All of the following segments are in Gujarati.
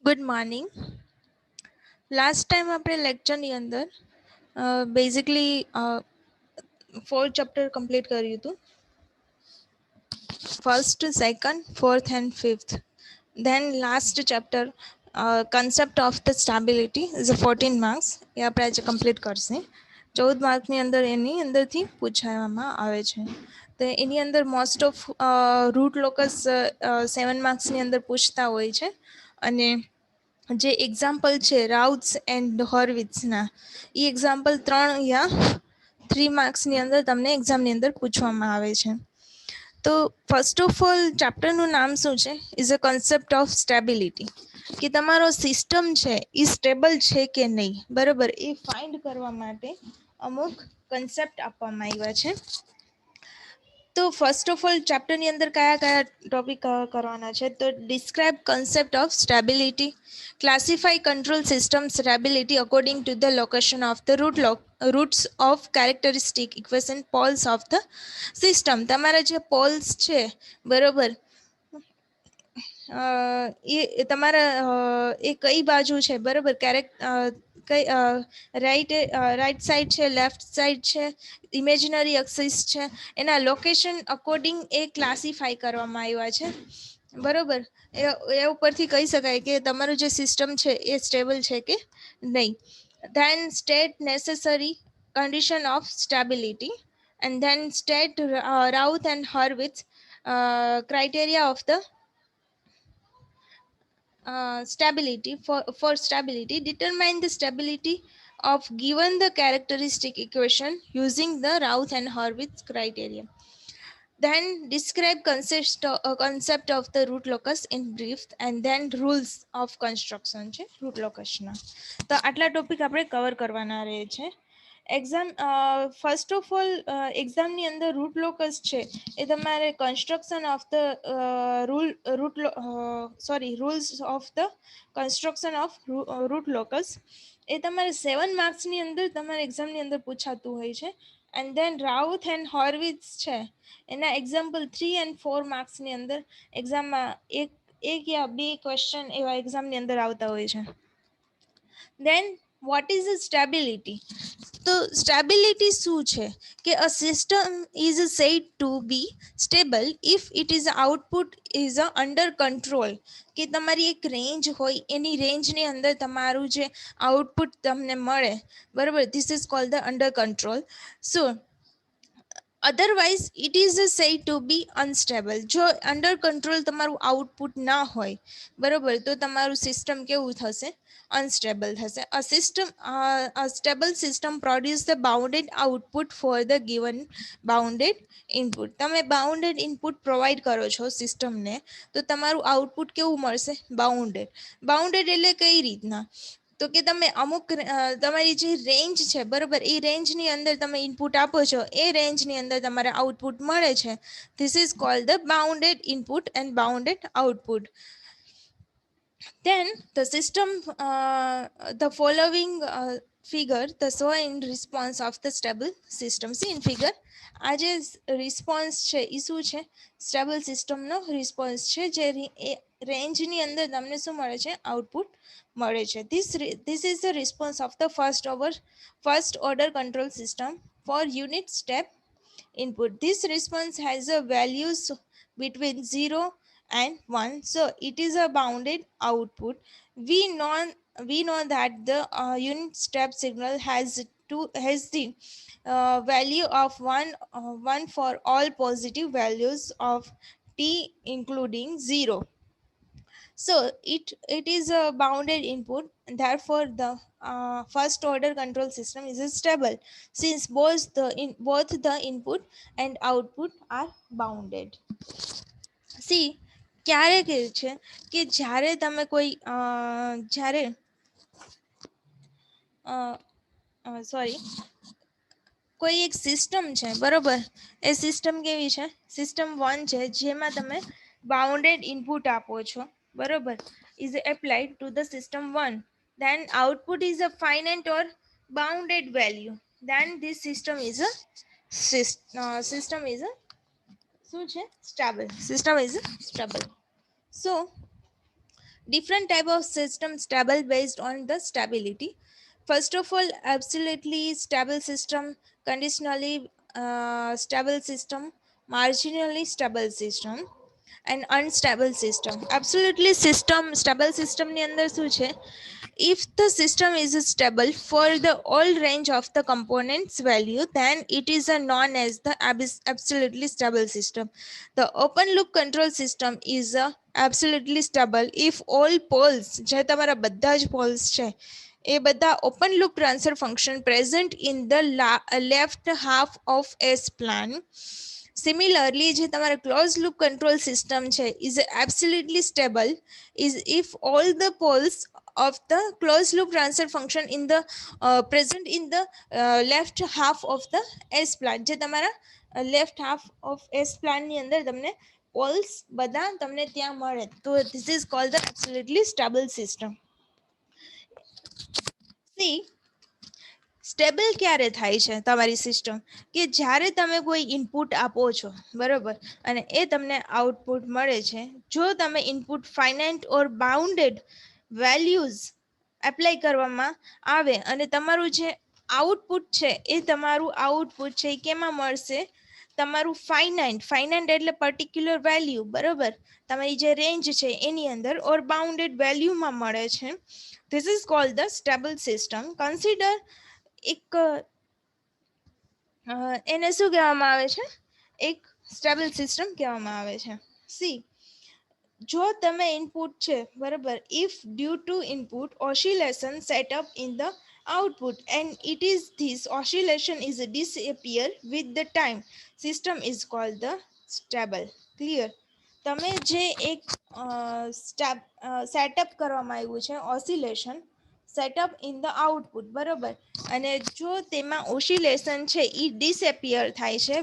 Good morning. લાસ્ટ ટાઈમ આપણે લેક્ચરની અંદર બેઝિકલી 4 ચેપ્ટર કમ્પ્લીટ કર્યું હતું. First, second, fourth and fifth. Then last chapter concept of the stability is a 14 marks. એ આપણે આજે કમ્પ્લીટ કરશે. 14 માર્કની અંદર એની અંદરથી પૂછવામાં આવે છે. તો એની અંદર મોસ્ટ ઓફ રૂટ લોકસ 7 માર્ક્સની અંદર પૂછતા હોય છે. અને જે એક્ઝામ્પલ છે રાઉટ્સ એન્ડ હોર્વિટ્સના, એ એક્ઝામ્પલ 3 યા 3 માર્ક્સની અંદર તમને એક્ઝામની અંદર પૂછવામાં આવે છે. તો ફર્સ્ટ ઓફ ઓલ ચેપ્ટરનું નામ શું છે? Is a concept of stability. કે તમારો સિસ્ટમ છે એ સ્ટેબલ છે કે નહીં, બરાબર, એ ફાઇન્ડ કરવા માટે અમુક કન્સેપ્ટ આપવામાં આવ્યા છે. તો ફર્સ્ટ ઓફ ઓલ ચેપ્ટરની અંદર કયા કયા ટોપિક કવર કરવાના છે? તો describe concept of stability, classify control system stability according to the location of the roots of characteristic equation poles of the system. તમારા જે પોલ્સ છે, બરોબર, એ તમારા એ કઈ બાજુ છે, બરોબર, કઈ રાઈટ સાઈડ છે, લેફ્ટ સાઈડ છે, ઇમેજિનરી એક્સિસ છે, એના લોકેશન અકોર્ડિંગ એ ક્લાસિફાઈ કરવામાં આવ્યા છે, બરોબર. એ ઉપરથી કહી શકાય કે તમારું જે સિસ્ટમ છે એ સ્ટેબલ છે કે નહીં. Then state necessary condition of stability and then state Routh and Hurwitz criteria of the stability. For stability, determine the stability of given the characteristic equation using the Routh and Hurwitz criteria. Then describe concept of the root locus in brief and then rules of construction છે root locus ના. તો આટલા ટોપિક આપણે કવર કરવાના રહે છે. એક્ઝામ ફર્સ્ટ ઓફ ઓલ એક્ઝામની અંદર રૂટ લોકસ છે એ તમારે construction of the rules of the construction of root locus એ તમારે 7 માર્ક્સની અંદર તમારે એક્ઝામની અંદર પૂછાતું હોય છે. એન્ડ ધેન રાઉથ એન્ડ હોર્વિટ્સ છે એના એક્ઝામ્પલ 3 એન્ડ 4 માર્ક્સની અંદર એક્ઝામમાં એક યા બે ક્વેશ્ચન એવા એક્ઝામની અંદર આવતા હોય છે. Then what is stability? તો સ્ટેબિલિટી શું છે કે a system is said to be stable if it is output is under control. કે તમારી એક રેન્જ હોય, એની રેન્જની અંદર તમારું જે આઉટપુટ તમને મળે, બરાબર, this is called the under control. So otherwise it is said to be unstable. જો અંડર કંટ્રોલ તમારું આઉટપુટ ના હોય, બરાબર, તો તમારું સિસ્ટમ કેવું થશે? અનસ્ટેબલ થશે. A stable system produce the bounded output for the given bounded input. તમે બાઉન્ડેડ ઇનપુટ પ્રોવાઈડ કરો છો સિસ્ટમને, તો તમારું આઉટપુટ કેવું મળશે? બાઉન્ડેડ એટલે કઈ રીતના? તો કે તમે અમુક તમારી જે રેન્જ છે, બરોબર, એ રેન્જની અંદર તમે ઇનપુટ આપો છો, એ રેન્જની અંદર તમારે આઉટપુટ મળે છે. This is called the bounded input and bounded output. Then the system, the following figure, the show in response of the stable system. See in figure, આ જે રિસ્પોન્સ છે એ શું છે? સ્ટેબલ સિસ્ટમનો રિસ્પોન્સ છે, જે રેન્જની અંદર તમને શું મળે છે? આઉટપુટ મળે છે. This is the response of the first order control system for unit step input. This response has a values between 0 and 1, so it is a bounded output. We know that the unit step signal has the value of 1 for all positive values of t including 0. So it is a bounded input, and therefore the first order control system is stable since both the input and output are bounded. C ક્યારે કહે છે કે જ્યારે તમે કોઈ કોઈ એક સિસ્ટમ છે, બરોબર, એ સિસ્ટમ કેવી છે? સિસ્ટમ 1 છે, જેમાં તમે બાઉન્ડેડ ઇનપુટ આપો છો, બરોબર, is applied to the system 1. then output is a finite or bounded value. then this system is a શું છે? Stable. System is stable. So Different type of system stable based on the stability. First of all, absolutely stable system, conditionally stable system, marginally stable system, and unstable system. Absolutely system stable system ની અંદર શું છે? If the system is stable for the all range of the components value, then it is a known as the absolutely stable system. The open loop control system is a absolutely stable if all poles, જે તમારા બધા જ poles છે એ બધા open loop transfer function present in the left half of S plan. Similarly, જે તમારા closed loop control system છે is absolutely stable is if all the poles of the closed loop transfer function in the present in the left half of the S plan. જે તમારા left half of S plan ની અંદર તમને poles બધા તમને ત્યાં મળે, તો this is called the absolutely stable system. See, stable ક્યારે થાય છે તમારી સિસ્ટમ? કે જ્યારે તમે કોઈ ઇનપુટ આપો છો, બરોબર, અને એ તમને આઉટપુટ મળે છે. જો તમે ઇનપુટ ફાઇનાઇટ ઓર બાઉન્ડેડ વેલ્યુઝ એપ્લાય કરવામાં આવે અને તમારું જે આઉટપુટ છે એ તમારું આઉટપુટ છે એ કેમાં મળશે? તમારું ફાઇનાઇટ એટલે પર્ટિક્યુલર વેલ્યુ, બરોબર, તમારી જે રેન્જ છે એની અંદર ઓર બાઉન્ડેડ વેલ્યુમાં મળે છે. This is called the stable system. Consider એક એને શું કહેવામાં આવે છે? એક સ્ટેબલ સિસ્ટમ કહેવામાં આવે છે. સી, જો તમે ઇનપુટ છે, બરાબર, if due to input oscillation setup in the output and it is this oscillation is disappear with the time, system is called the stable. Clear? તમે જે એક સેટઅપ કરવામાં આવ્યું છે oscillation setup in the output, બરાબર, અને જો તેમાં ઓસિલેશન છે એ ડિસએપિયર થાય છે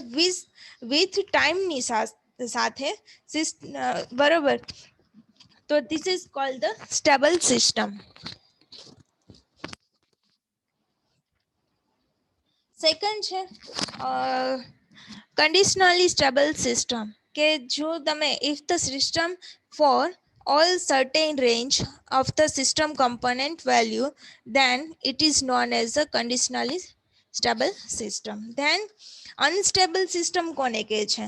વિથ ટાઈમની સાથે, બરાબર, તો this is called the stable system. Second છે કન્ડિશનલી સ્ટેબલ સિસ્ટમ, કે જો તમે if the system for all certain range of the system component value, then it is known as a conditionally stable system. Then unstable system કોને કહે છે?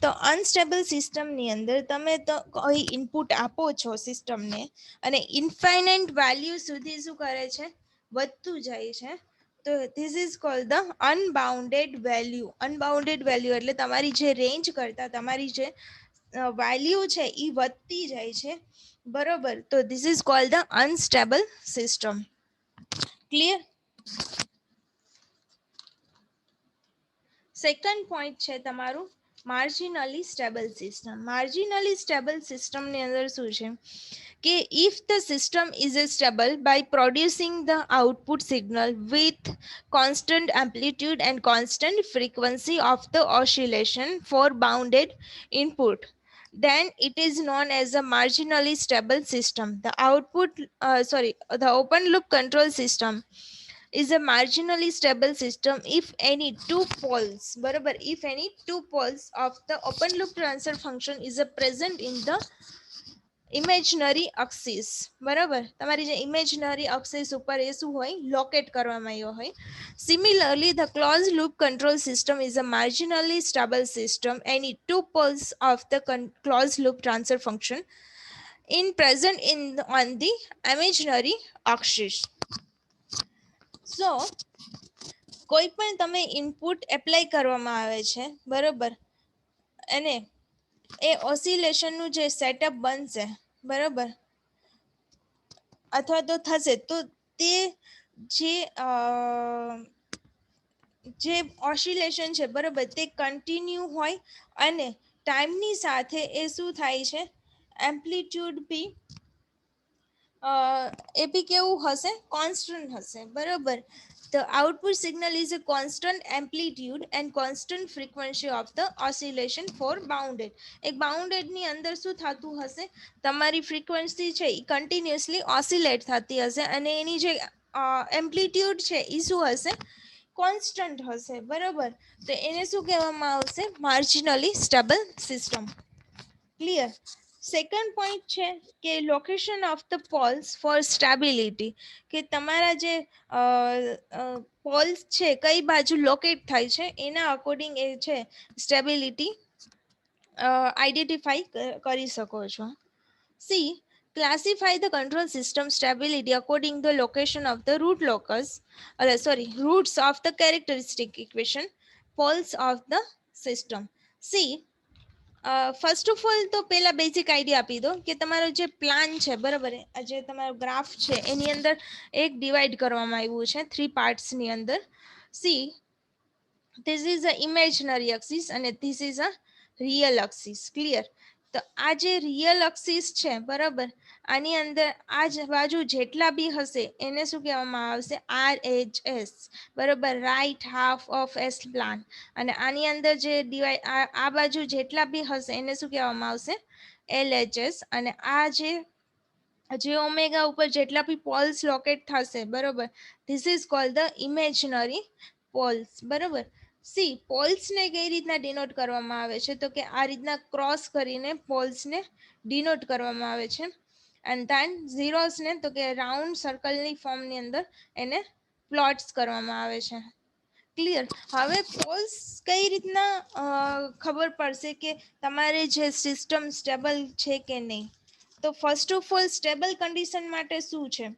તો અનસ્ટેબલ સિસ્ટમની અંદર તમે તો કોઈ ઇનપુટ આપો છો સિસ્ટમને અને ઇન્ફાઇનાઇટ વેલ્યુ સુધી શું કરે છે? વધતું જાય છે. તો this is called the unbounded value. Unbounded value એટલે તમારી જે રેન્જ કરતાં તમારી જે વેલ્યુ છે એ વધતી જાય છે, બરોબર, તો this is called the unstable system. Clear? Second point છે તમારું માર્જિનલી સ્ટેબલ સિસ્ટમ. માર્જિનલી સ્ટેબલ સિસ્ટમની અંદર શું છે કે if the system is stable by producing the output signal with constant amplitude and constant frequency of the oscillation for bounded input, then it is known as a marginally stable system. The open loop control system is a marginally stable system if any two poles, barabar, if any two poles of the open loop transfer function is present in the imaginary axis, બરાબર, તમારી જે ઇમેજનરી અક્સિસ ઉપર એ શું હોય? લોકેટ કરવામાં આવ્યો હોય. Similarly the close loop control system is a marginally stable system any two poles of the close loop transfer function in present in on the imaginary axis. So કોઈ પણ તમે ઇનપુટ એપ્લાય કરવામાં આવે છે, બરાબર, અને એ ઓસિલેશનનું જે સેટઅપ બનશે, બરાબર, અથવા તો થશે, તો તે જે ઓસિલેશન છે, બરાબર, તે કન્ટિન્યુ હોય અને ટાઈમની સાથે એ શું થાય છે? એમ્પ્લિટ્યુડ બી એ બી કેવું હશે? કોન્સ્ટન્ટ હશે, બરાબર. The output signal is a constant amplitude and constant frequency of the oscillation for bounded. એક બાઉન્ડેડ ની અંદર શું થતું હશે? તમારી ફ્રીક્વન્સી છે એ કન્ટિન્યુઅસલી ઓસિલેટ થતી હશે અને એની જે એમ્પ્લિટ્યુડ છે એ શું હશે? કોન્સ્ટન્ટ હશે, બરાબર. તો એને શું કહેવામાં આવશે? Marginally stable system. Clear? Second point છે કે location of the poles for stability, કે તમારા જે પોલ્સ છે કઈ બાજુ લોકેટ થાય છે એના અકોર્ડિંગ એ છે સ્ટેબિલિટી આઈડેન્ટિફાઈ કરી શકો છો. C, classify the control system stability according to the location of the root locus, roots of the characteristic equation, poles of the system. See, first of all તો પહેલા બેઝિક આઈડિયા આપી દો કે તમારો જે પ્લાન છે બરાબર, જે તમારો ગ્રાફ છે એની અંદર એક ડિવાઈડ કરવામાં આવ્યું છે 3 પાર્ટ્સની અંદર. See, this is a imaginary axis અને this is a real axis. Clear? તો આ જે રિયલ એક્સિસ છે બરાબર, આની અંદર આ જ બાજુ જેટલા બી હશે એને શું કહેવામાં આવશે? RHS, બરાબર, right half of S plan. અને આની અંદર જે આ બાજુ જેટલા બી હશે એને શું કહેવામાં આવશે? LHS. અને આ જે ઓમેગા ઉપર જેટલા બી પોલ્સ લોકેટ થશે બરોબર, this is called the imaginary poles. બરોબર. સી, પોલ્સને કઈ રીતના ડિનોટ કરવામાં આવે છે તો કે આ રીતના ક્રોસ કરીને પોલ્સને ડિનોટ કરવામાં આવે છે. એન્ડ ધેન ઝીરોસને તો કે રાઉન્ડ સર્કલની ફોર્મની અંદર એને પ્લોટ્સ કરવામાં આવે છે. ક્લિયર? હવે પોલ્સ કઈ રીતના ખબર પડશે કે તમારે જે સિસ્ટમ સ્ટેબલ છે કે નહીં? તો first of all stable condition માટે શું છે?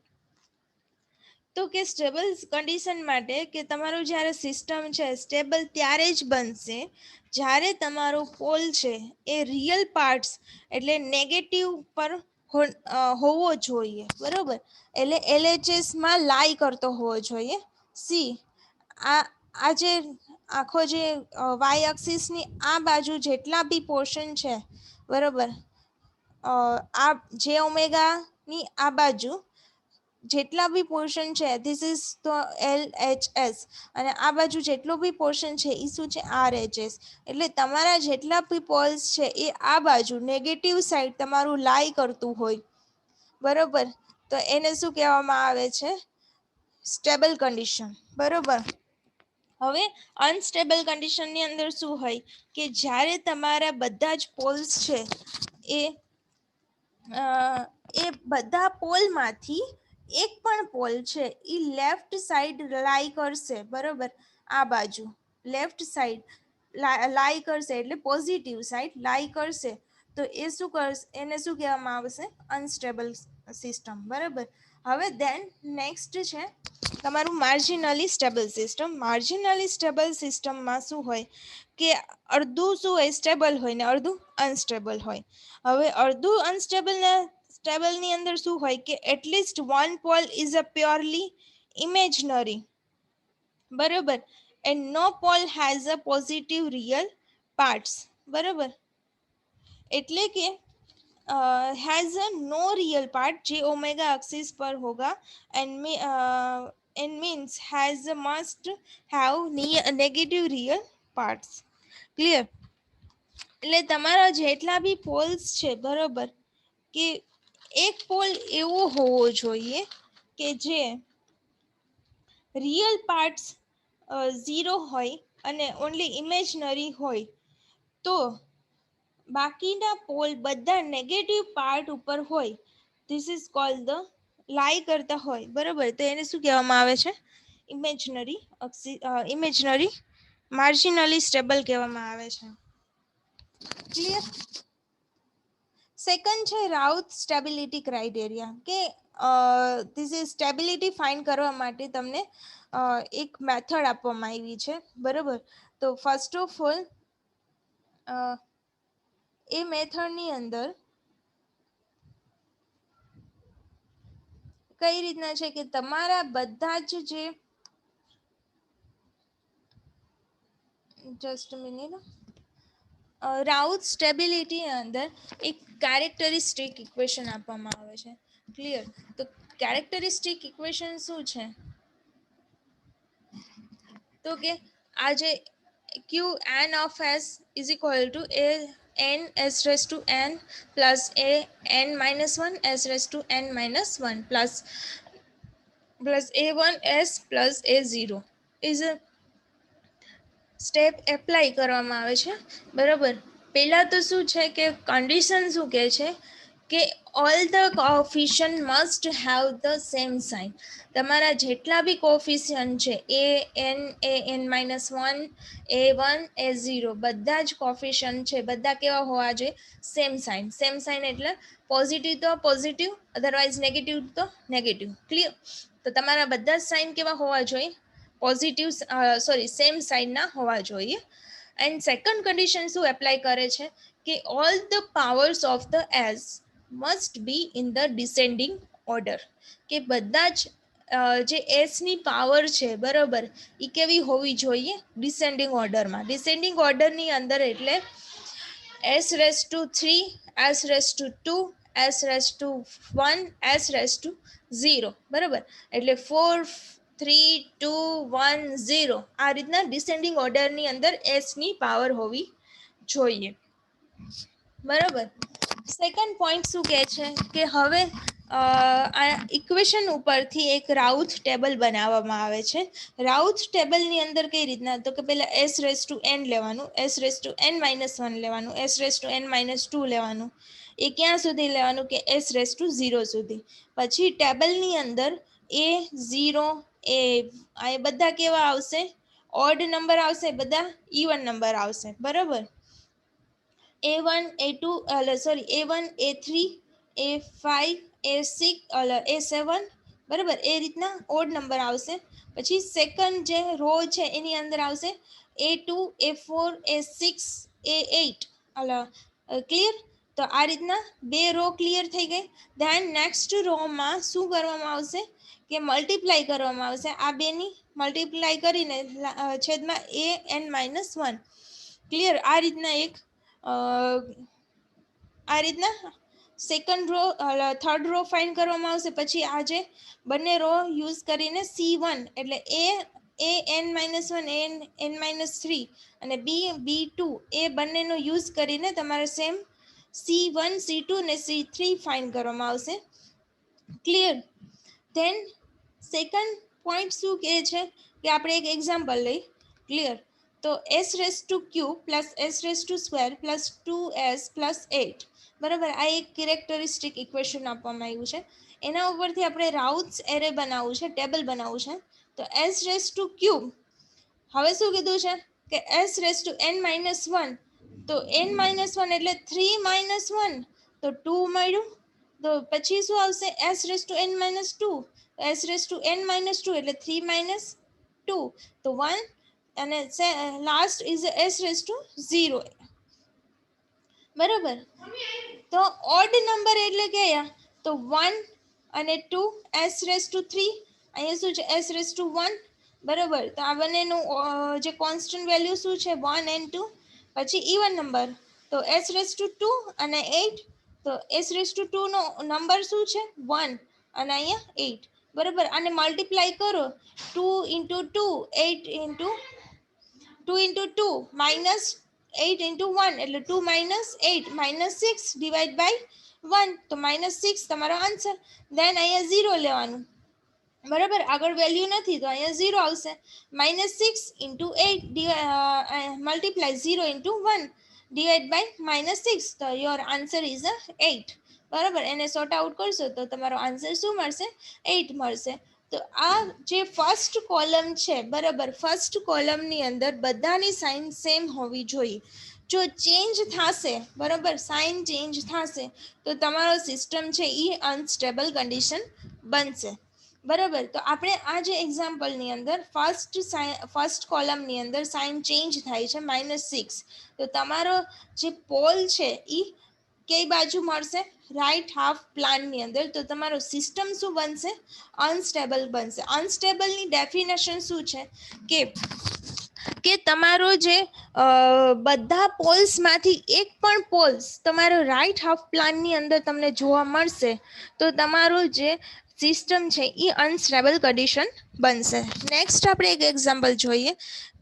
તો કે સ્ટેબલ કન્ડિશન માટે કે તમારું જ્યારે સિસ્ટમ છે સ્ટેબલ ત્યારે જ બનશે જ્યારે તમારો પોલ છે એ રિયલ પાર્ટ્સ એટલે નેગેટિવ પર હોવો જોઈએ. બરોબર, એટલે LHSમાં લાઈ કરતો હોવો જોઈએ. સી, આ જે આખો જે વાય એક્સિસની આ બાજુ જેટલા બી પોર્શન છે બરોબર, આ જે ઓમેગાની આ બાજુ જેટલા બી પોર્શન છે ધીસ ઇઝ તો LHS, અને આ બાજુ જેટલો બી પોર્શન છે એ શું છે? RHS. એટલે તમારા જેટલા બી પોલ્સ છે એ આ બાજુ નેગેટિવ સાઈડ તમારું લાઈ કરતું હોય બરોબર, તો એને શું કહેવામાં આવે છે? Stable condition. બરોબર. હવે અનસ્ટેબલ કન્ડિશનની અંદર શું હોય કે જ્યારે તમારા બધા જ પોલ્સ છે એ બધા પોલમાંથી એક પણ પોલ છે એ લેફ્ટ સાઈડ લાઈ કરશે બરોબર, આ બાજુ લેફ્ટ સાઈડ લાઈ કરશે એટલે પોઝિટિવ સાઈડ લાઈ કરશે, તો એ શું કરશે? એને શું કહેવામાં આવશે? Unstable system. બરાબર. હવે દેન નેક્સ્ટ છે તમારું માર્જિનલી સ્ટેબલ સિસ્ટમ. માર્જિનલી સ્ટેબલ સિસ્ટમમાં શું હોય કે અડધું શું હોય? સ્ટેબલ હોય ને અડધું અનસ્ટેબલ હોય. હવે અડધું સ્ટેબલની અંદર શું હોય કે at least one pole is a purely imaginary. બરોબર, and no pole has a positive real parts. બરોબર, એટલે કે has a no real part जे ओमेगा एक्सिस पर होगा and means has must have negative real parts. Clear? એટલે તમારા જેટલા બી પોલ્સ છે બરોબર, કે એક પોલ એવો હોવો જોઈએ કે જે રિયલ પાર્ટ્સ 0 હોય અને ઓનલી ઇમેજનરી હોય, તો બાકીના પોલ બધા નેગેટિવ પાર્ટ ઉપર હોય. ધીસ ઇઝ કોલ્ડ ધ લાઈ કરતા હોય બરોબર, તો એને શું કહેવામાં આવે છે? ઇમેજનરી માર્જિનલી સ્ટેબલ કહેવામાં આવે છે. ક્લિયર? સેકન્ડ છે રાઉથ સ્ટેબિલિટી ક્રાઇટેરિયા, કે ધીસ ઇઝ સ્ટેબિલિટી ફાઇન્ડ કરવા માટે તમને એક મેથડ આપવામાં આવી છે બરોબર. તો ફર્સ્ટ ઓફ ઓલ એ મેથડની અંદર કઈ રીતના છે કે તમારા બધા જ જે જસ્ટ મિનિટ, રાઉથ સ્ટેબિલિટી અંદર એક કેરેક્ટરિસ્ટિક ઇક્વેશન આપવામાં આવે છે. ક્લિયર? તો કેરેક્ટરિસ્ટિક ઇક્વેશન શું છે તો કે આ જે Q N of S is equal to A n s raised to n plus a n minus 1 s raised to n minus 1 plus a1 s plus a0 is a step apply કરવામાં આવે છે બરાબર. પહેલા તો શું છે કે કન્ડિશન શું કહે છે કે all the coefficient must have the same sign. તમારા જેટલા બી કોફિશિયન્ટ છે એ n -1 a1 a0 બધા જ કોફિશિયન્ટ છે બધા કેવા હોવા જોઈએ? Same sign. સેમ સાઇન એટલે પોઝિટિવ તો પોઝિટિવ, અધરવાઇઝ નેગેટિવ તો નેગેટિવ. ક્લિયર? તો તમારા બધા જ સાઇન કેવા હોવા જોઈએ? પોઝિટિવ, સેમ સાઇનના હોવા જોઈએ. એન્ડ સેકન્ડ કન્ડિશન શું એપ્લાય કરે છે કે all the powers of the S must be in the descending order. કે બધા જ જે એસની પાવર છે બરોબર એ કેવી હોવી જોઈએ? ડિસેન્ડિંગ ઓર્ડરમાં. ડિસેન્ડિંગ ઓર્ડરની અંદર એટલે s⁻3, s⁻2, s⁻1, s⁻0 બરાબર. એટલે 4 3 2 1 0 આ રીતના ડિસેન્ડિંગ ઓર્ડરની અંદર એસની પાવર હોવી જોઈએ. બરાબર. સેકન્ડ પોઈન્ટ શું કહે છે કે હવે આ ઇક્વેશન ઉપરથી એક રાઉથ ટેબલ બનાવવામાં આવે છે. રાઉથ ટેબલની અંદર કઈ રીતના? તો કે પહેલા s⁻n લેવાનું, s⁻n-1 લેવાનું, s⁻n-2 લેવાનું. એ ક્યાં સુધી લેવાનું? કે s⁻0 સુધી. પછી ટેબલની અંદર a0 એ બધા કેવા આવશે? ઓડ નંબર આવશે, બધા ઇવન નંબર આવશે. બરાબર. a1 a3 a5 a6 a7 બરાબર. એ રીતના ઓડ નંબર આવશે. પછી સેકન્ડ જે રો છે એની અંદર આવશે a2 a4 a6 a8. Clear? તો આ રીતના બે રો ક્લિયર થઈ ગઈ. ધેન નેક્સ્ટ રોમાં શું કરવામાં આવશે કે મલ્ટીપ્લાય કરવામાં આવશે. આ બેની મલ્ટીપ્લાય કરીને છેદમાં an-1. ક્લિયર? આ રીતના એક આ રીતના second row third row find કરવામાં આવશે. પછી આ જે બંને રો યુઝ કરીને c1 એટલે an-1 an-3 અને b2 એ બંનેનો યુઝ કરીને તમારે સેમ c1 c2 ને c3 ફાઇન્ડ કરવામાં આવશે. ક્લિયર? ધેન સેકન્ડ પોઈન્ટ શું કહે છે કે આપણે એક એક્ઝામ્પલ લઈ. ક્લિયર? તો s⁻³ plus s⁻² plus 2s plus 8 બરાબર. આ એક કેરેક્ટરિસ્ટિક ઇક્વેશન આપવામાં આવ્યું છે. એના ઉપરથી આપણે રાઉથ્સ એરે બનાવવું છે, ટેબલ બનાવવું છે. તો s⁻³ હવે શું કીધું છે કે s⁻n-1 તો n-1 એટલે 3 - 1 તો 2 મળ્યું. તો પછી શું આવશે? s⁻n-2 s⁻n-2 એટલે 3 - 2 તો 1 અને લાસ્ટ ઇઝ s⁻0 બરાબર. તો ઓડ નંબર એટલે કયા? તો 1 અને 2 s⁻3 અહીંયા શું છે? s⁻1 બરાબર. તો આ બંનેનું જે કોન્સ્ટન્ટ વેલ્યુ શું છે? 1 and 2. પછી ઇવન નંબર તો s⁻2 અને 8. તો s⁻2 નો નંબર શું છે? 1 અને અહીંયા 8 બરાબર. આને મલ્ટીપ્લાય કરો 2 × 2 8 × 2 × 2 -8 × 1 એટલે 2 - 8 -6 ડિવાઈડ બાય 1 તો -6 તમારો આન્સર. દેન અહીંયા 0 લેવાનું બરાબર. આગળ વેલ્યુ નથી તો અહીંયા 0 આવશે. -6 × 8 મલ્ટીપ્લાય 0 × 1 ડિવાઈડ બાય -6 તો યોર આન્સર ઇઝ 8 બરાબર. એને સોર્ટ આઉટ કરશો તો તમારો આન્સર શું મળશે? 8 મળશે. તો આ જે ફર્સ્ટ કોલમ છે બરાબર, ફર્સ્ટ કોલમની અંદર બધાની સાઇન સેમ હોવી જોઈએ. જો ચેન્જ થશે બરાબર, સાઇન ચેન્જ થશે તો તમારો સિસ્ટમ છે એ અનસ્ટેબલ કન્ડિશન બનશે. બરાબર. તો આપણે આ જે એક્ઝામ્પલની અંદર ફર્સ્ટ કોલમની અંદર સાઇન ચેન્જ થાય છે -6. તો તમારો જે પોલ છે એ કઈ બાજુ મળશે? રાઈટ હાફ પ્લાનની અંદર. તો તમારો સિસ્ટમ શું બનશે? અનસ્ટેબલ બનશે. અનસ્ટેબલની ડેફિનેશન શું છે કે તમારો જે બધા પોલ્સમાંથી એક પણ પોલ્સ તમારો રાઈટ હાફ પ્લાનની અંદર તમને જોવા મળશે તો તમારો જે સિસ્ટમ છે એ અનસ્ટેબલ કન્ડિશન બનશે. નેક્સ્ટ આપણે એક એક્ઝામ્પલ જોઈએ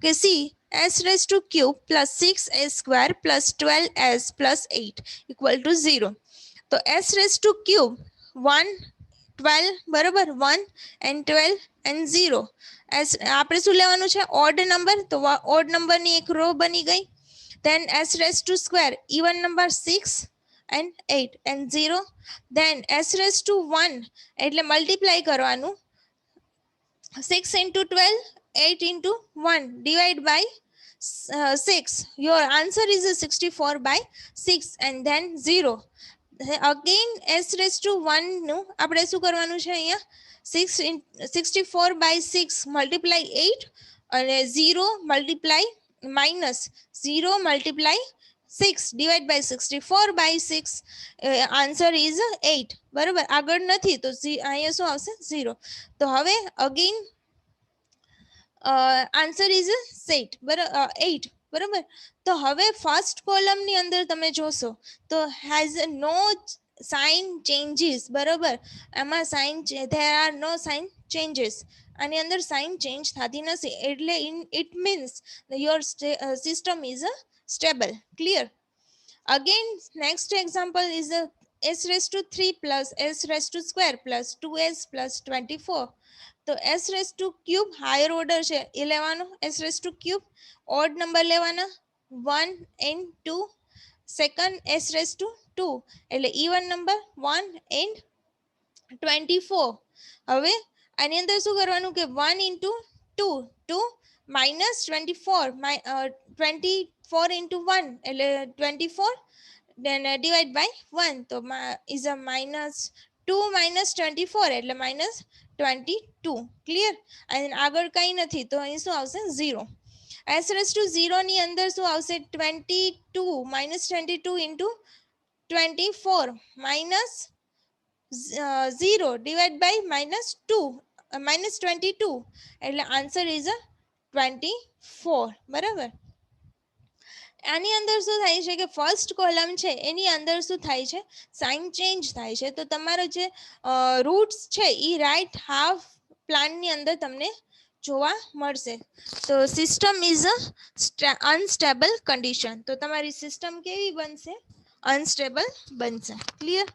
કે C s⁻³ plus 6s² plus 12s plus 8 = 0. તો s⁻³ 1 12 બરાબર 1 and 12 and 0. આપણે શું લેવાનું છે? Odd number. તો ઓડ નંબરની એક રો બની ગઈ. then s raised to square even number 6 and 8 and 0, then s raised to 1 એટલે મલ્ટીપ્લાય કરવાનું 6 into 12, 8 into 1 divide by 6. Your answer is 64 by 6 and then 0. Again s raised to 1 નું આપણે શું કરવાનું છે અહીંયા 64 by 6 multiply 8 અને 0 multiply minus 0 multiply 6 divide by 64 by 6. Answer is 8. બરાબર, આગળ નથી તો અહીંયા શું આવશે 0. તો હવે અગેન આન્સર ઇઝ 8. બરાબર, 8. બરાબર, તો હવે ફર્સ્ટ કોલમની અંદર તમે જોશો તો હેઝ નો સાઇન ચેન્જીસ. બરાબર, એમાં sign there are no sign changes. આની અંદર સાઇન ચેન્જ થતી નથી એટલે it means your system is stable. Clear? Again, next example is s raised to 3 plus s raised to square plus 2s plus 24. તો s raised to cube higher order છે એ લેવાનો. s raised to cube odd number લેવાના 1 and 2. Second s raised to 2 એટલે even નંબર 1 and 24. હવે આની અંદર શું કરવાનું કે 1 into 2 2 minus 24 24 into 1 એટલે 24 then divide by 1 તો is a minus 2 minus 24 એટલે minus 22. ક્લિયર? અને આગળ કંઈ નથી તો અહીં શું આવશે 0. s raised to 0 ની અંદર શું આવશે 22 minus 22 into 24 minus 0 divide by minus 2 minus 22 એટલે આન્સર ઇઝ 24. બરાબર, આની અંદર શું થાય છે કે ફર્સ્ટ કોલમ છે એની અંદર શું થાય છે સાઇન ચેન્જ થાય છે. તો તમારો જે રૂટ્સ છે એ રાઈટ હાફ પ્લાનની અંદર તમને જોવા મળશે. તો સિસ્ટમ ઇઝ અનસ્ટેબલ કન્ડિશન. તો તમારી સિસ્ટમ કેવી બનશે? અનસ્ટેબલ બનશે. ક્લિયર?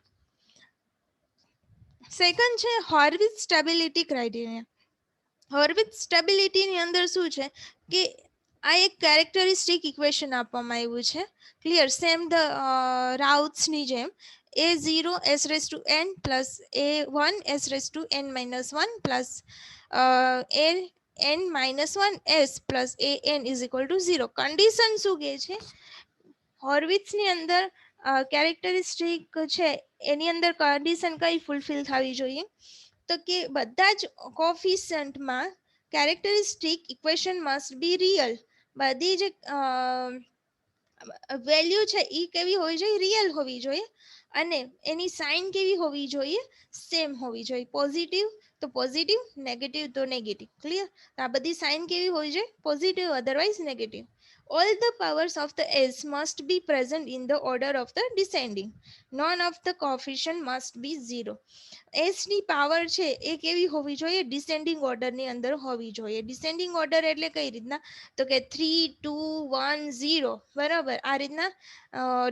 સેકન્ડ છે હોર્વિટ્ઝ સ્ટેબિલિટી ક્રાઇટેરિયા. હોર્વિટ્ઝ સ્ટેબિલિટીની અંદર શું છે કે આ એક કેરેક્ટરિસ્ટિક ઇક્વેશન આપવામાં આવ્યું છે. ક્લિયર? સેમ ધ રાઉટ્સની જેમ a0 s raised to n plus a1 s raised to n minus 1 plus a n minus 1 s plus a n is equal to 0. Condition શું કહે છે? હોર્વિટ્ઝની અંદર કેરેક્ટરિસ્ટિક છે એની અંદર કન્ડિશન કઈ ફૂલફિલ થવી જોઈએ તો કે બધા જ કોફિશિયન્ટમાં characteristic equation must be real. બધી જ વેલ્યુ છે એ કેવી હોવી જોઈએ? રિયલ હોવી જોઈએ. અને એની સાઇન કેવી હોવી જોઈએ? સેમ હોવી જોઈએ. પોઝિટિવ તો પોઝિટિવ, નેગેટિવ તો નેગેટિવ. ક્લિયર? તો આ બધી સાઇન કેવી હોવી જોઈએ? Positive, otherwise negative. All the powers of the s must be present in the order of the descending. None of the coefficient must be 0. s ની પાવર છે એ કેવી હોવી જોઈએ? ડિસેન્ડિંગ ઓર્ડરની અંદર હોવી જોઈએ. ડિસેન્ડિંગ ઓર્ડર એટલે કઈ રીતના તો કે 3 2 1 0. બરાબર, આ રીતના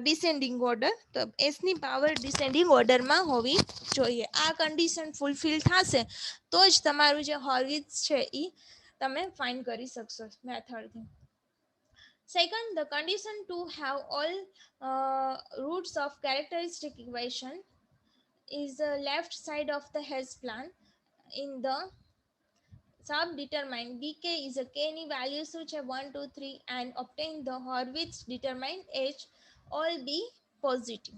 ડિસેન્ડિંગ ઓર્ડર. તો s ની પાવર ડિસેન્ડિંગ ઓર્ડરમાં હોવી જોઈએ. આ કન્ડિશન ફૂલફિલ થશે તો જ તમારું જે હોર્વિટ્ઝ છે એ તમે ફાઇન્ડ કરી શકશો મેથડથી. Second, the condition to have all roots of characteristic equation is the left side of the Hess plan in the sub-determined dk is a k ની value શું છે 1 2 3 and obtain the Horvitz determined h all be positive.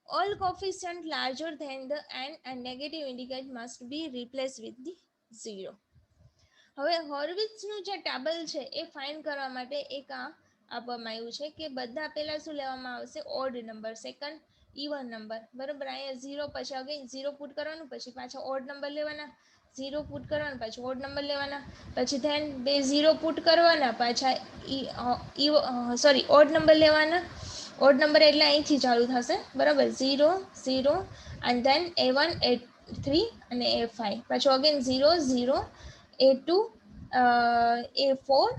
All coefficient larger than the n and negative indicate must be replaced with the 0. હવે હોર્વિટ્ઝનું જે ટેબલ છે એ ફાઇન્ડ કરવા માટે એક આ આપવામાં આવ્યું છે કે બધા પહેલા શું લેવામાં આવશે? Odd number, second even number. બરાબર, અહીંયા 0 પછી અગેન 0 પુટ કરવાનું, પછી પાછા ઓડ નંબર લેવાના, 0 પુટ કરવાનું, પાછું ઓડ નંબર લેવાના, પછી ધેન 2 0 પુટ કરવાના, પાછા ઓડ નંબર લેવાના. ઓડ નંબર એટલે અહીંથી ચાલુ થશે. બરાબર, 0 0 and then a1 a3 અને a5, પાછું અગેન 0 0 a2 a4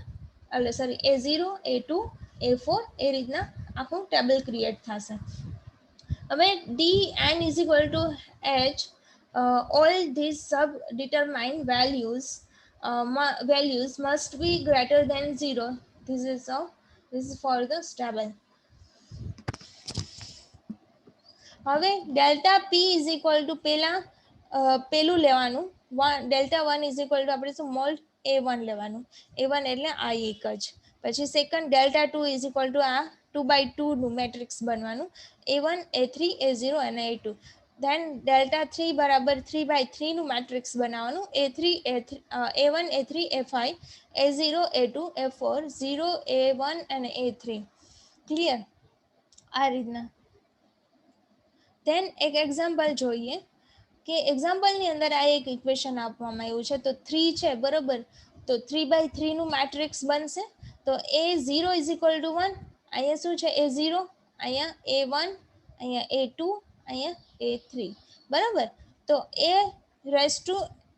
એટલે સોરી a0 a2 a4 એ રીતના આખું ટેબલ ક્રિએટ થશે. હવે d n is equal to h all these sub determined values must be greater than 0. This is of This is for the stable. હવે delta P is equal two પેલું લેવાનું delta one is equal two આપણે શું મોલ્ટ A1 લેવાનું. A1 એટલે આ એક જ. પછી second delta two is equal to આ 2/2 નું મેટ્રિક્સ બનવાનું. A1 A3 A0 અને A2. ધેન ડેલ્ટા 3 બરાબર 3/3 નું મેટ્રિક્સ બનાવવાનું. A1 A3 A5 A0 A2 A4 0 A1 અને A3. ક્લિયર? આ રીતના. ધેન એક એક્ઝામ્પલ જોઈએ કે એક્ઝામ્પલની અંદર આ એક ઇક્વેશન આપવામાં આવ્યું છે. તો 3 છે બરોબર, તો 3/3 નું મેટ્રિક્સ બનશે. તો A0 ઇઝ ઇક્વલ ટુ 1. અહીંયા શું છે? A0, અહીંયા A1, અહીંયા A2, અહીંયા A3 બરાબર. તો A રેસ ટુ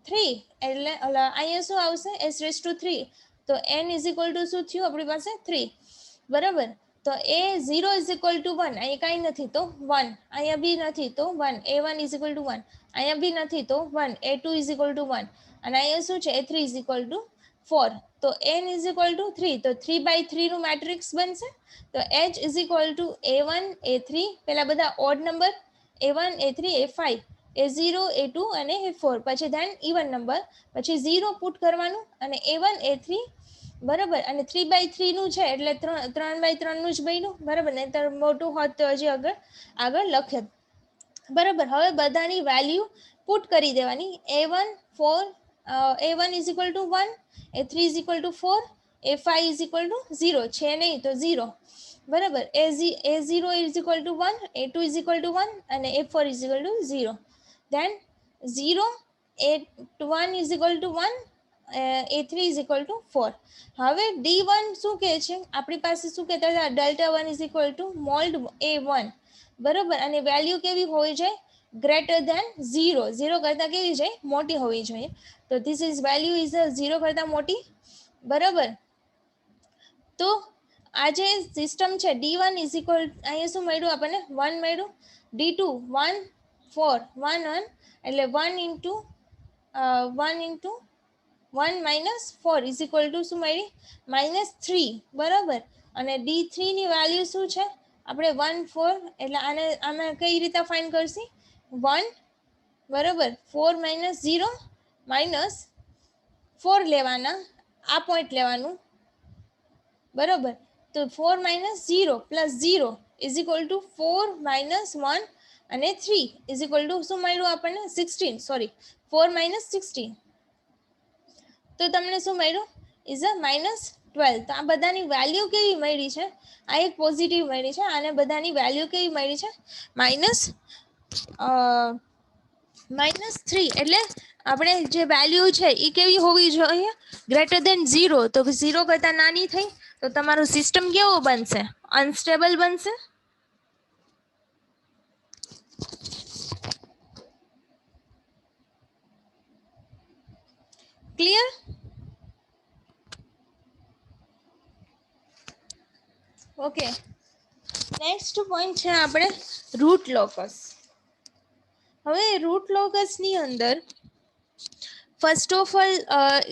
3 એટલે અહીંયા શું આવશે? S raise to 3. તો n ઇઝ ઇક્વલ ટુ શું થયું આપણી પાસે? 3 બરાબર. તો A0 ઇઝ ઇક્વલ ટુ 1, અહીંયા કાંઈ નથી તો 1, અહીંયા બી નથી તો 1. A1 ઇઝ ઇક્વલ ટુ 1, અહીંયા બી નથી તો 1. A2 ઇઝ ઇક્વલ ટુ 1 અને અહીંયા શું છે? A3 is equal to 4. તો n ઇઝ ઇક્વલ ટુ 3. તો 3/3 નું મેટ્રિક્સ બનશે. તો H is equal two A1 A3, પેલા બધા odd number A1 A3 A5 A0 A2 અને A4, પછી ધેન ઇવન નંબર, પછી 0 પુટ કરવાનું અને A1 A3 બરાબર. અને 3/3 નું છે એટલે 3/3 નું જ બન્યું બરાબર. નહીતર મોટું હોત તો હજી આગળ લખે બરાબર. હવે બધાની વેલ્યુ પુટ કરી દેવાની. A1 is equal to 1, A3 is equal to 4, A5 is equal to 0 છે નહીં તો 0 બરાબર. A0 is equal to 1, A2 is equal to 1 અને A4 is equal to 0. Then 0 A1 is equal to 1, A3 is equal to 4. હવે D1 શું કહે છે આપણી પાસે? શું કહેતા હતા? Delta 1 is equal two mould A1 બરોબર. અને વેલ્યુ કેવી હોવી જોઈએ? Greater than 0. 0 કરતાં કેવી જોઈએ? મોટી હોવી જોઈએ. તો ધીસ ઇઝ વેલ્યુ ઇઝ 0 કરતાં મોટી બરાબર. તો આ જે સિસ્ટમ છે D1 ઇઝ ઇક્વલ, અહીંયા શું મળ્યું આપણને? 1 મળ્યું. D2 1 4 1 1 એટલે 1 into 1 minus 4 is equal two શું મળી? -3 બરાબર. અને D3 ની વેલ્યુ શું છે? આપણે 1 4 એટલે આમાં કઈ રીતે ફાઇન્ડ કરશી? 1 બરાબર 4 - 0 -4 લેવાના, આ પોઈન્ટ લેવાનું બરાબર. તો 4 - 0 + 0 ઇઝ ઇક્વલ ટુ 4 - 1 અને 3 ઇઝ ઇક્વલ ટુ શું મળ્યું આપણને? 16. સોરી, 4 - 16. તો તમને શું મળ્યું? Is a -12. તો આ બધાની વેલ્યુ કેવી મળી છે? આ એક પોઝિટિવ મળી છે. અને બધાની વેલ્યુ કેવી મળી છે? -3. એટલે આપણે જે વેલ્યુ છે એ કેવી હોવી જોઈએ? Greater than 0. તો 0 કરતાં નાની થઈ તો તમારું સિસ્ટમ કેવો બનશે? અનસ્ટેબલ બનશે. ક્લિયર? ઓકે, નેક્સ્ટ પોઈન્ટ છે આપણે રૂટ લોકસ. હવે રૂટ લોકસની અંદર first of all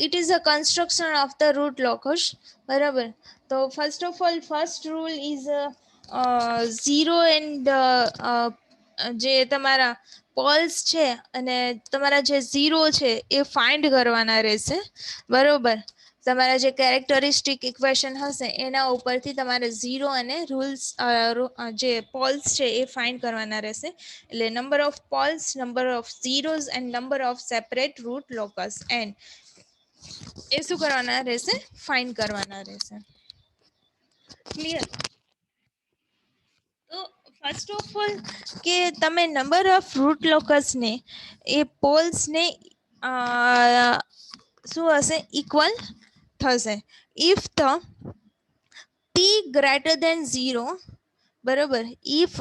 it is a construction of the root locus બરાબર. તો first of all first rule is 0 and જે તમારા પોલ્સ છે અને તમારા જે 0 છે એ ફાઇન્ડ કરવાના રહેશે બરોબર. તમારા જે કેરેક્ટરિસ્ટિક ઇક્વેશન હશે એના ઉપરથી તમારે 0 અને રૂલ્સ જે પોલ્સ છે એ ફાઇન્ડ કરવાના રહેશે. એટલે number of poles, number of zeros and number of separate root locus and એ શું કરવાના રહેશે? ફાઇન્ડ કરવાના રહેશે. ક્લિયર? તો ફર્સ્ટ ઓફ ઓલ કે તમે નંબર ઓફ રૂટ લોકસને એ પોલ્સને શું હશે? ઇક્વલ થશે if the p greater than 0 બરોબર. If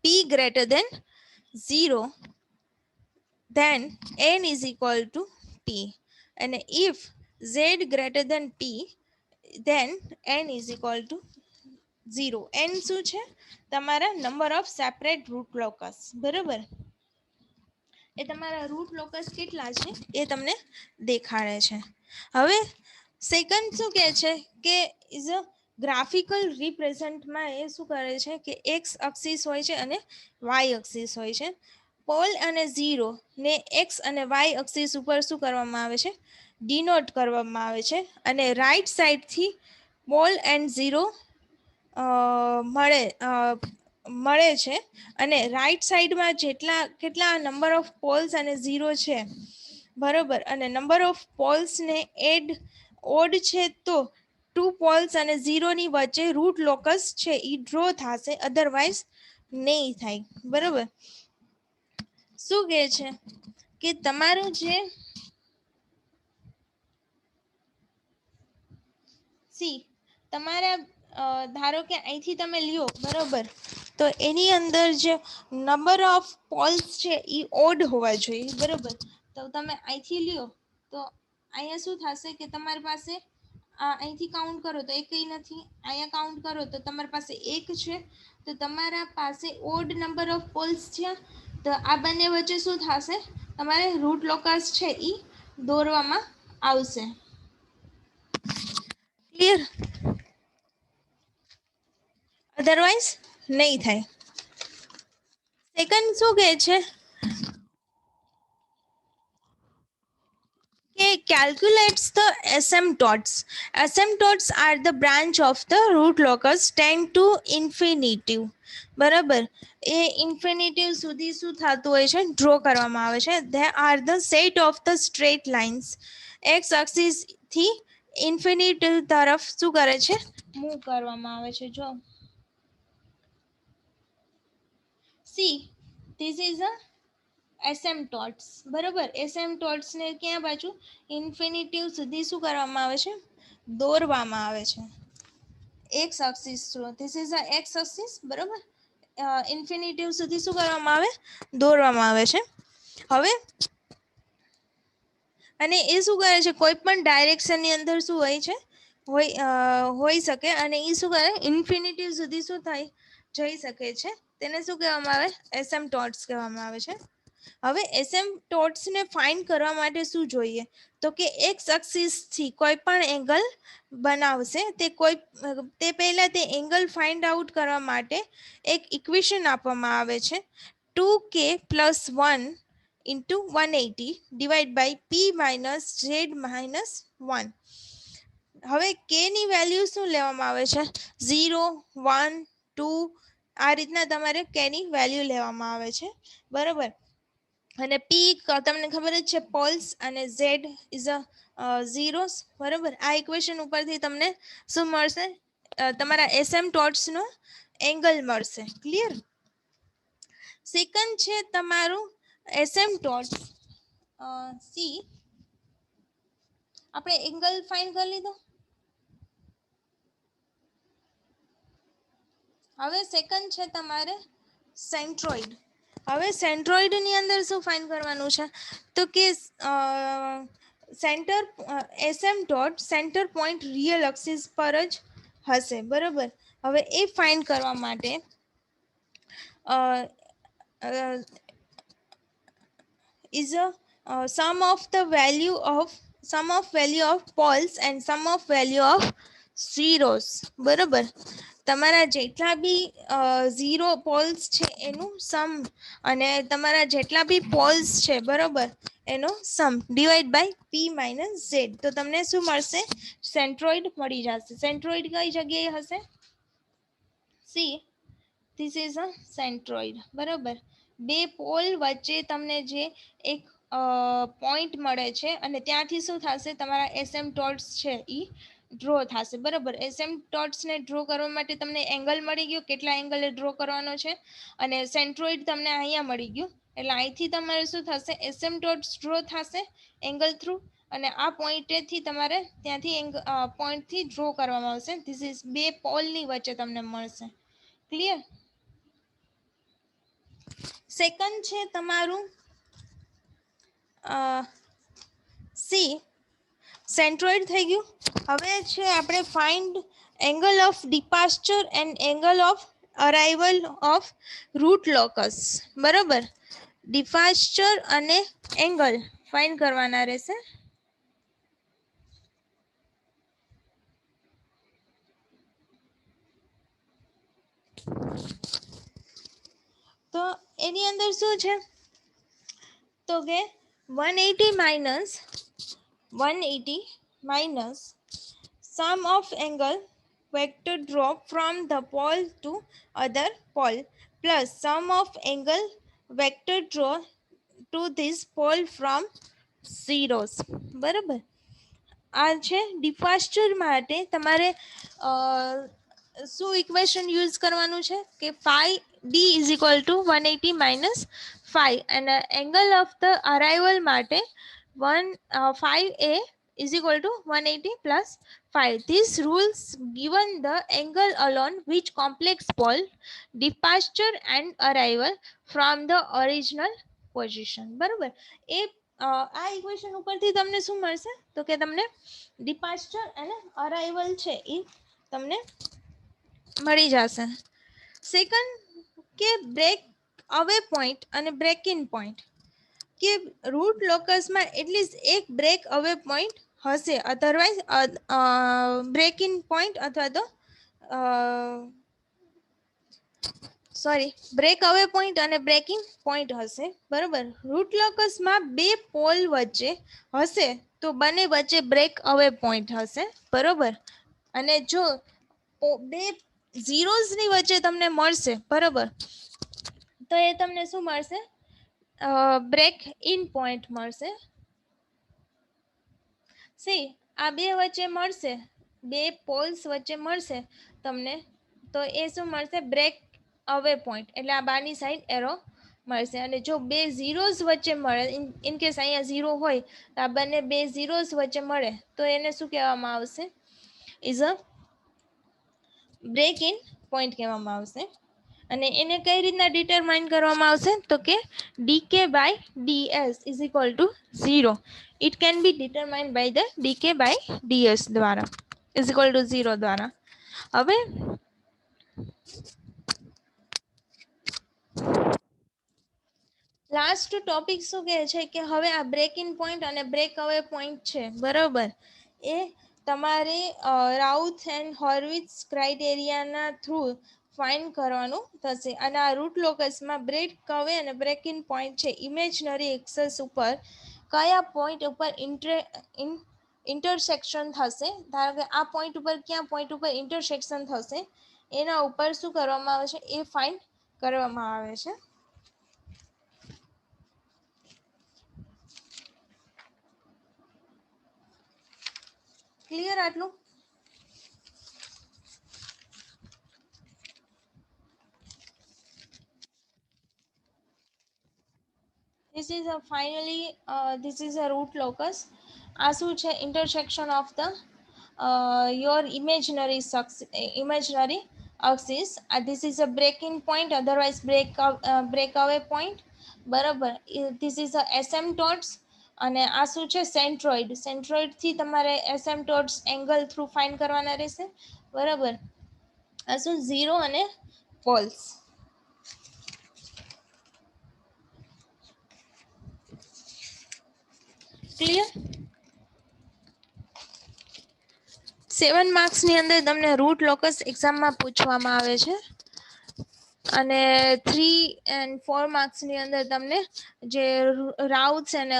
p greater than 0 then n is equal to p, and if z greater than p then n is equal to 0. n શું છે? તમારા number of separate root locus બરોબર. એ તમારા રૂટ લોકસ કેટલા છે એ તમને દેખાડે છે. હવે સેકન્ડ શું કહે છે કે ઇઝ ગ્રાફિકલ રિપ્રેઝન્ટમાં એ શું કરે છે કે એક્સ અક્સિસ હોય છે અને વાય અક્સિસ હોય છે. પોલ અને ઝીરો ને એક્સ અને વાય અક્સિસ ઉપર શું કરવામાં આવે છે, ડિનોટ કરવામાં આવે છે. અને રાઈટ સાઈડથી પોલ એન્ડ ઝીરો મળે છે. અને રાઈટ સાઈડમાં કેટલા નંબર ઓફ પોલ્સ અને ઝીરો છે, બરોબર, અને નંબર ઓફ પોલ્સને ઓડ છે તો 2 પોલ્સ અને ઝીરોની વચ્ચે રૂટ લોકસ છે એ ડ્રો થશે, અધરવાઇઝ નહીં થાય. બરોબર. શું કહે છે કે તમારું જે સી ધારો કે અહીંથી તમે લ્યો, બરોબર, તો એની અંદર જે નંબર ઓફ પોલ્સ છે એ ઓડ હોવા જોઈએ, બરોબર. તો તમે અહીંથી લ્યો તો અહીંયા શું થશે કે તમારી પાસે અહીંથી કાઉન્ટ કરો તો એક કંઈ નથી, અહીંયા કાઉન્ટ કરો તો તમારી પાસે એક છે, તો તમારા પાસે ઓડ નંબર ઓફ પોલ્સ છે. તો આ બંને વચ્ચે શું થશે, તમારે રૂટ લોકસ છે એ દોરવામાં આવશે. ક્લિયર? અધરવાઇઝ નહીં થાય. સેકન્ડ શું કહે છે કે calculates the asymptotes. Asymptotes are the branch of the root locus tend to infinitive. બરાબર, એ ઇન્ફિનિટિવ સુધી શું થતું હોય છે, ડ્રો કરવામાં આવે છે. They are the set of the straight lines x axis થી ઇન્ફિનિટિવ તરફ શું કરે છે, મૂવ કરવામાં આવે છે. જો સી ધીસ ઇઝ અ એસેમ્પટોટ્સ, બરોબર. એસેમ્પટોટ્સ ને ક્યાં બાજુ ઇન્ફિનિટિવ સુધી શું કરવામાં આવે છે, દોરવામાં આવે છે. X axis through this is a x axis, બરોબર. ઇન્ફિનિટિવ સુધી શું કરવામાં આવે, દોરવામાં આવે છે. હવે અને એ શું કરે છે, કોઈ પણ ડાયરેક્શનની અંદર શું હોય છે, હોઈ શકે, અને એ શું કરે, ઇન્ફિનિટિવ સુધી શું થાય, જઈ શકે છે. તેને શું કહેવામાં આવે, એસેમ્પટોટ્સ કહેવામાં આવે છે. હવે એસેમ્પટોટ્સને ફાઇન્ડ કરવા માટે શું જોઈએ, તો કે એક્સ એક્સિસ થી કોઈ પણ એંગલ બનાવશે, તે પહેલા તે એંગલ ફાઇન્ડ આઉટ કરવા માટે એક ઇક્વેશન આપવામાં આવે છે, 2k+1 into 180 divided by p minus z minus 1. હવે k ની વેલ્યુ શું લેવામાં આવે છે, 0, 1, 2, આ રીતના તમારે k ની વેલ્યુ લેવામાં આવે છે, બરોબર. અને પી તમને ખબર જ છે, પોલ્સ, અને ઝેડ ઇઝ અ ઝીરોસ, બરોબર. આ ઇક્વેશન ઉપરથી તમને શું મળશે, તમારા એસેમ્પટોટ્સનો એંગલ મળશે. ક્લિયર? સેકન્ડ છે તમારું એસેમ્પટોટ્સ સી. આપણે એંગલ ફાઇન્ડ કરી લીધો. હવે સેકન્ડ છે તમારે સેન્ટ્રોઇડ. હવે સેન્ટ્રોઇડની અંદર શું ફાઇન્ડ કરવાનું છે, તો કે એસેમ્પટોટ સેન્ટર પોઈન્ટ રિયલ એક્સિસ પર જ હશે, બરોબર. હવે એ ફાઇન્ડ કરવા માટે is a sum of value of poles and sum of value of zeros, બરોબર. તમારા જેટલા બી ઝીરો પોલ્સ છે એનું સમ, અને તમારા જેટલા બી પોલ્સ છે, બરોબર, એનો sum divide by P minus Z. તો તમને શું મળશે, સેન્ટ્રોઇડ મળી જશે. સેન્ટ્રોઇડ કઈ જગ્યાએ હશે, C this is a centroid, બરોબર. બે પોલ વચ્ચે તમને જે એક પોઈન્ટ મળે છે, અને ત્યાંથી શું થશે, તમારા એસેમ્પટોટ્સ છે એ ડ્રો થશે, બરોબર. એસેમ્પટોટ્સને ડ્રો કરવા માટે તમને એંગલ મળી ગયો, કેટલા એંગલે ડ્રો કરવાનો છે, અને સેન્ટ્રોઇડ તમને અહીંયા મળી ગયું. એટલે અહીંથી તમારે શું થશે, એસેમ્પટોટ્સ ડ્રો થશે એંગલ થ્રુ, અને આ પોઈન્ટેથી તમારે ત્યાંથી પોઈન્ટથી ડ્રો કરવામાં આવશે. ધીસ ઇઝ બે પોલની વચ્ચે તમને મળશે. ક્લિયર? સેકન્ડ છે તમારું સી, સેન્ટ્રોઇડ થઈ ગયું. હવે છે આપણે find angle of departure and angle of arrival of root locus, બરોબર. ડિપાસ્ચર અને એંગલ ફાઇન્ડ કરવાના રહેશે. તો એની અંદર શું છે તો કે 180 minus sum of angle vector drop from the pole to other pole plus sum of angle vector draw to this pole from zeros. બરાબર, આ છે ડિફાસ્ટર માટે તમારે શું ઇક્વેશન યુઝ કરવાનું છે કે phi D is equal to 180 minus 5 અને એંગલ ઓફ ધ અરાઇવલ માટે 5a is equal to 180 plus 5. These rules given the angle along which complex pole departure and arrival from the original position. બરોબર, એ આ ઇક્વેશન ઉપરથી તમને શું મળશે તો કે તમને ડિપાર્ચર અને અરાઇવલ છે એ તમને મળી જશે. સેકન્ડ કે બ્રેક અવે પોઈન્ટ અને બ્રેક ઇન પોઈન્ટ, કે રૂટ લોકસમાં એટલીસ્ટ એક બ્રેક અવે પોઈન્ટ હશે, અધરવાઇઝ બ્રેક ઇન પોઈન્ટ અથવા તો બ્રેક અવે પોઈન્ટ અને બ્રેકિંગ પોઈન્ટ હશે. બરોબર, રૂટ લોકસમાં બે પોલ વચ્ચે હશે તો બંને વચ્ચે બ્રેક અવે પોઈન્ટ હશે. બરોબર, અને જો બે ઝીરોઝની વચ્ચે તમને મળશે, બરોબર, તો એ તમને શું મળશે બ્રેક ઇન પોઈન્ટ મળશે. સી આ બે વચ્ચે મળશે, બે પોલ્સ વચ્ચે મળશે તમને, તો એ શું મળશે બ્રેક અવે પોઈન્ટ, એટલે આ બારની સાઈડ એરો મળશે. અને જો બે ઝીરોઝ વચ્ચે મળે, ઇનકેસ અહીંયા ઝીરો હોય તો આ બંને બે ઝીરોઝ વચ્ચે મળે તો એને શું કહેવામાં આવશે is a break in point કહેવામાં આવશે. અને એને કઈ રીતના ડિટરમાઇન કરવામાં આવશે તો કે dk by ds is equal to 0. It can be determined by the dk by ds દ્વારા is equal to 0 દ્વારા. હવે લાસ્ટ ટોપિક શું કહે છે કે હવે આ બ્રેક ઇન પોઈન્ટ અને બ્રેક અવે પોઈન્ટ છે, બરાબર, એ તમારે રાઉથ એન્ડ હોર્વિટ્ઝ ક્રાઇટેરિયાના થ્રુ ફાઇન કરવાનું થશે. અને આ રૂટ લોકસમાં બ્રેક અવે અને બ્રેક ઇન પોઈન્ટ છે ઇમેજનરી એક્સેસ ઉપર કયા પોઈન્ટ ઉપર ઇન્ટરસેક્શન થશે, ધારો કે આ પોઈન્ટ ઉપર ક્યાં પોઈન્ટ ઉપર ઇન્ટરસેક્શન થશે એના ઉપર શું કરવામાં આવે છે એ ફાઇન કરવામાં આવે છે. ક્લિયર આટલું? This is a finally this is a root locus. આ શું છે intersection of the your imaginary axis. This is a breaking point, otherwise breakaway point. બરાબર, this is a asymptotes. અને આ શું છે સેન્ટ્રોઇડ, સેન્ટ્રોઇડ થી તમારે એસેમ્પટોટ્સ એંગલ થ્રુ ફાઇન્ડ કરવાના રહેશે. બરાબર, આ શું ઝીરો અને પોલ્સ. ક્લિયર? 7 માર્ક્સની અંદર તમને રૂટ લોકસ એક્ઝામમાં પૂછવામાં આવે છે અને 3 and 4 માર્ક્સની અંદર તમને જે રાઉથ્સ અને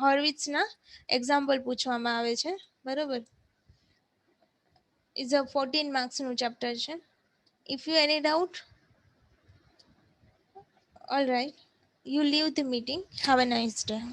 હોર્વિટ્સના એક્ઝામ્પલ પૂછવામાં આવે છે. બરોબર, ઇઝ અ 14 માર્ક્સનું ચેપ્ટર છે. If you any doubt, all right, you leave the meeting. Have a nice day.